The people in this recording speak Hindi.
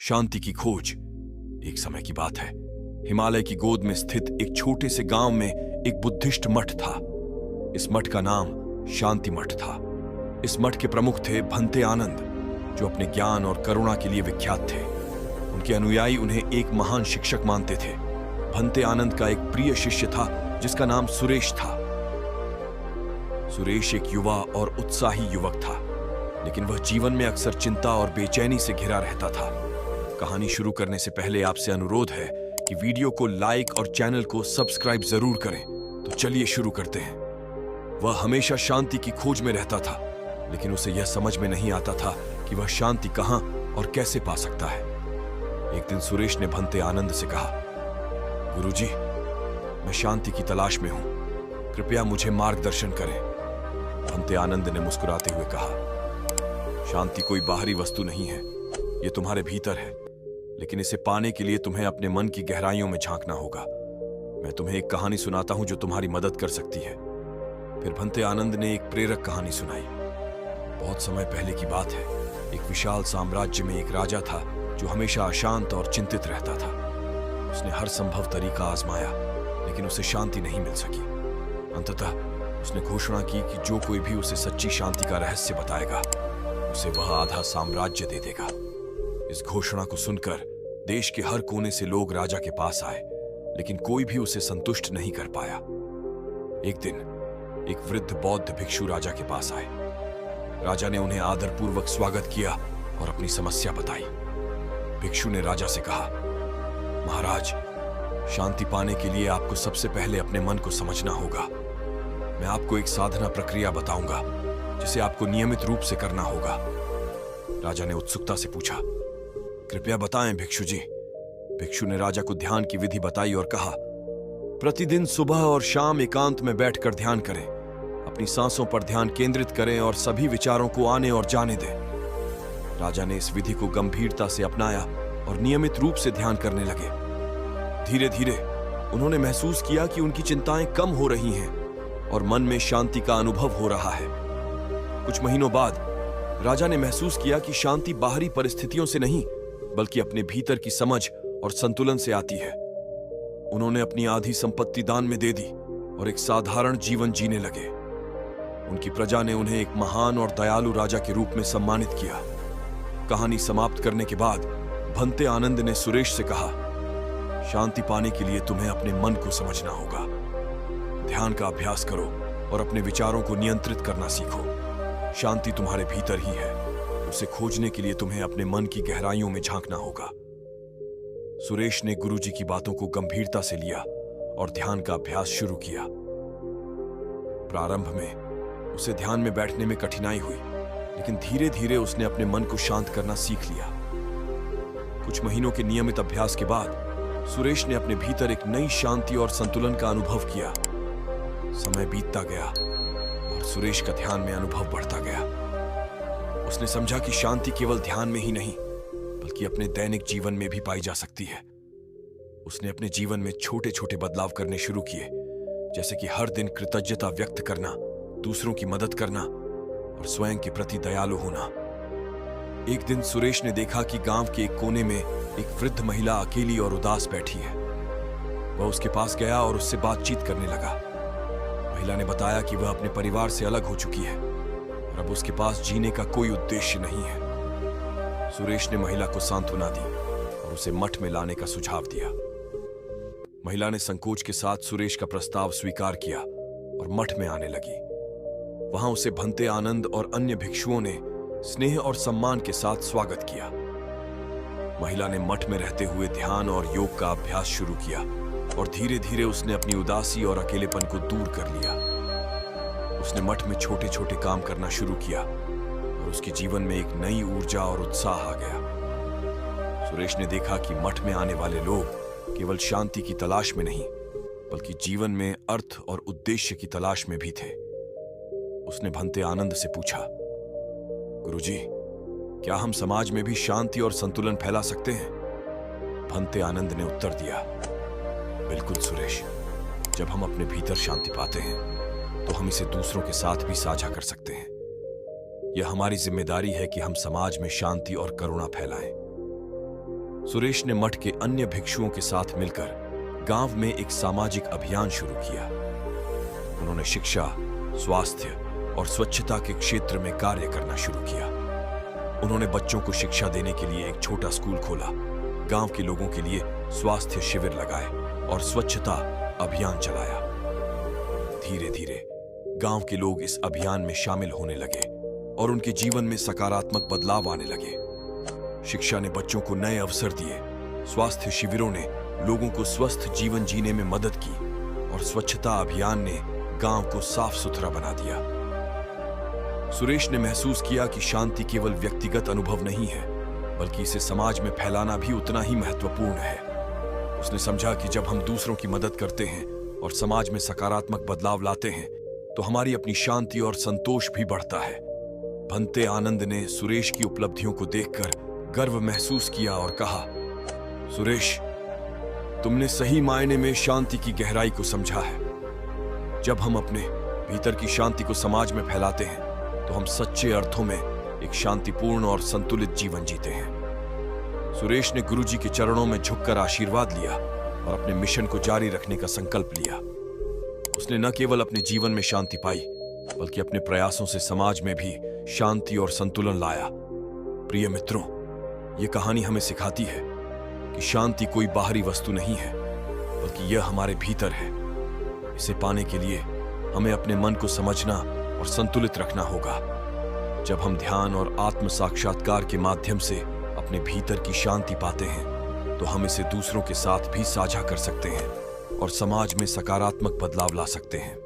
शांति की खोज। एक समय की बात है, हिमालय की गोद में स्थित एक छोटे से गांव में एक बुद्धिस्ट मठ था। इस मठ का नाम शांति मठ था। इस मठ के प्रमुख थे भंते आनंद, जो अपने ज्ञान और करुणा के लिए विख्यात थे। उनके अनुयायी उन्हें एक महान शिक्षक मानते थे। भंते आनंद का एक प्रिय शिष्य था जिसका नाम सुरेश था। सुरेश एक युवा और उत्साही युवक था, लेकिन वह जीवन में अक्सर चिंता और बेचैनी से घिरा रहता था। कहानी शुरू करने से पहले आपसे अनुरोध है कि वीडियो को लाइक और चैनल को सब्सक्राइब जरूर करें। तो चलिए शुरू करते हैं। वह हमेशा शांति की खोज में रहता था, लेकिन उसे यह समझ में नहीं आता था कि वह शांति कहां और कैसे पा सकता है। एक दिन सुरेश ने भंते आनंद से कहा, गुरुजी, मैं शांति की तलाश में हूं, कृपया मुझे मार्गदर्शन करें। भंते आनंद ने मुस्कुराते हुए कहा, शांति कोई बाहरी वस्तु नहीं है, यह तुम्हारे भीतर है, लेकिन इसे पाने के लिए तुम्हें अपने मन की गहराइयों में झांकना होगा। मैं तुम्हें एक कहानी सुनाता हूं जो तुम्हारी मदद कर सकती है। फिर भंते आनंद ने एक प्रेरक कहानी सुनाई। बहुत समय पहले की बात है, एक विशाल साम्राज्य में एक राजा था जो हमेशा अशांत और चिंतित रहता था। उसने हर संभव तरीका आजमाया, लेकिन उसे शांति नहीं मिल सकी। अंततः उसने घोषणा की कि जो कोई भी उसे सच्ची शांति का रहस्य बताएगा, उसे वह आधा साम्राज्य दे देगा। इस घोषणा को सुनकर देश के हर कोने से लोग राजा के पास आए, लेकिन कोई भी उसे संतुष्ट नहीं कर पाया। एक दिन एक वृद्ध बौद्ध भिक्षु राजा के पास आए। राजा ने उन्हें आदरपूर्वक स्वागत किया और अपनी समस्या बताई। भिक्षु ने राजा से कहा, महाराज, शांति पाने के लिए आपको सबसे पहले अपने मन को समझना होगा। मैं आपको एक साधना प्रक्रिया बताऊंगा जिसे आपको नियमित रूप से करना होगा। राजा ने उत्सुकता से पूछा, कृपया बताएं भिक्षु जी। भिक्षु ने राजा को ध्यान की विधि बताई और कहा, प्रतिदिन सुबह और शाम एकांत में बैठकर ध्यान करें। अपनी सांसों पर ध्यान केंद्रित करें और सभी विचारों को आने और जाने दें। राजा ने इस विधि को गंभीरता से अपनाया और नियमित रूप से ध्यान करने लगे। धीरे धीरे उन्होंने महसूस किया कि उनकी चिंताएं कम हो रही हैं और मन में शांति का अनुभव हो रहा है। कुछ महीनों बाद राजा ने महसूस किया कि शांति बाहरी परिस्थितियों से नहीं, बल्कि अपने भीतर की समझ और संतुलन से आती है। उन्होंने अपनी आधी संपत्ति दान में दे दी और एक साधारण जीवन जीने लगे। उनकी प्रजा ने उन्हें एक महान और दयालु राजा के रूप में सम्मानित किया। कहानी समाप्त करने के बाद भंते आनंद ने सुरेश से कहा, शांति पाने के लिए तुम्हें अपने मन को समझना होगा। ध्यान का अभ्यास करो और अपने विचारों को नियंत्रित करना सीखो। शांति तुम्हारे भीतर ही है, उसे खोजने के लिए तुम्हें अपने मन की गहराइयों में झांकना होगा। सुरेश ने गुरुजी की बातों को गंभीरता से लिया और ध्यान का अभ्यास शुरू किया। प्रारंभ में उसे ध्यान में बैठने में कठिनाई हुई, लेकिन धीरे धीरे उसने अपने मन को शांत करना सीख लिया। कुछ महीनों के नियमित अभ्यास के बाद सुरेश ने अपने भीतर एक नई शांति और संतुलन का अनुभव किया। समय बीतता गया और सुरेश का ध्यान में अनुभव बढ़ता गया। उसने समझा कि शांति केवल ध्यान में ही नहीं, बल्कि अपने दैनिक जीवन में भी पाई जा सकती है। उसने अपने जीवन में छोटे छोटे बदलाव करने शुरू किए, जैसे कि हर दिन कृतज्ञता व्यक्त करना, दूसरों की मदद करना और स्वयं के प्रति दयालु होना। एक दिन सुरेश ने देखा कि गांव के एक कोने में एक वृद्ध महिला अकेली और उदास बैठी है। वह उसके पास गया और उससे बातचीत करने लगा। महिला ने बताया कि वह अपने परिवार से अलग हो चुकी है और अब उसके पास जीने का कोई उद्देश्य नहीं है। सुरेश ने महिला को सांत्वना दी और उसे मठ में लाने का सुझाव दिया। महिला ने संकोच के साथ सुरेश का प्रस्ताव स्वीकार किया और मठ में आने लगी। वहां उसे भंते आनंद और अन्य भिक्षुओं ने स्नेह और सम्मान के साथ स्वागत किया। महिला ने मठ में रहते हुए ध्यान और योग का अभ्यास शुरू किया और धीरे धीरे उसने अपनी उदासी और अकेलेपन को दूर कर लिया। उसने मठ में छोटे छोटे काम करना शुरू किया और उसके जीवन में एक नई ऊर्जा और उत्साह आ गया। सुरेश ने देखा कि मठ में आने वाले लोग केवल शांति की तलाश में नहीं, बल्कि जीवन में अर्थ और उद्देश्य की तलाश में भी थे। उसने भंते आनंद से पूछा, गुरुजी, क्या हम समाज में भी शांति और संतुलन फैला सकते हैं? भंते आनंद ने उत्तर दिया, बिल्कुल सुरेश, जब हम अपने भीतर शांति पाते हैं तो हम इसे दूसरों के साथ भी साझा कर सकते हैं। यह हमारी जिम्मेदारी है कि हम समाज में शांति और करुणा फैलाएं। सुरेश ने मठ के अन्य भिक्षुओं के साथ मिलकर गांव में एक सामाजिक अभियान शुरू किया। उन्होंने शिक्षा, स्वास्थ्य और स्वच्छता के क्षेत्र में कार्य करना शुरू किया। उन्होंने बच्चों को शिक्षा देने के लिए एक छोटा स्कूल खोला, गांव के लोगों के लिए स्वास्थ्य शिविर लगाए और स्वच्छता अभियान चलाया। धीरे धीरे गांव के लोग इस अभियान में शामिल होने लगे और उनके जीवन में सकारात्मक बदलाव आने लगे। शिक्षा ने बच्चों को नए अवसर दिए, स्वास्थ्य शिविरों ने लोगों को स्वस्थ जीवन जीने में मदद की और स्वच्छता अभियान ने गांव को साफ सुथरा बना दिया। सुरेश ने महसूस किया कि शांति केवल व्यक्तिगत अनुभव नहीं है, बल्कि इसे समाज में फैलाना भी उतना ही महत्वपूर्ण है। उसने समझा कि जब हम दूसरों की मदद करते हैं और समाज में सकारात्मक बदलाव लाते हैं, तो हमारी अपनी शांति और संतोष भी बढ़ता है। भंते आनंद ने सुरेश की उपलब्धियों को देखकर गर्व महसूस किया और कहा, सुरेश, तुमने सही मायने में शांति की गहराई को समझा है। जब हम अपने भीतर की शांति को समाज में फैलाते हैं, तो हम सच्चे अर्थों में एक शांतिपूर्ण और संतुलित जीवन जीते हैं। सुरेश ने गुरुजी के चरणों में झुककर आशीर्वाद लिया और अपने मिशन को जारी रखने का संकल्प लिया। उसने न केवल अपने जीवन में शांति पाई, बल्कि अपने प्रयासों से समाज में भी शांति और संतुलन लाया। प्रिय मित्रों, ये कहानी हमें सिखाती है कि शांति कोई बाहरी वस्तु नहीं है, बल्कि यह हमारे भीतर है। इसे पाने के लिए हमें अपने मन को समझना और संतुलित रखना होगा। जब हम ध्यान और आत्म साक्षात्कार के माध्यम से अपने भीतर की शांति पाते हैं, तो हम इसे दूसरों के साथ भी साझा कर सकते हैं और समाज में सकारात्मक बदलाव ला सकते हैं।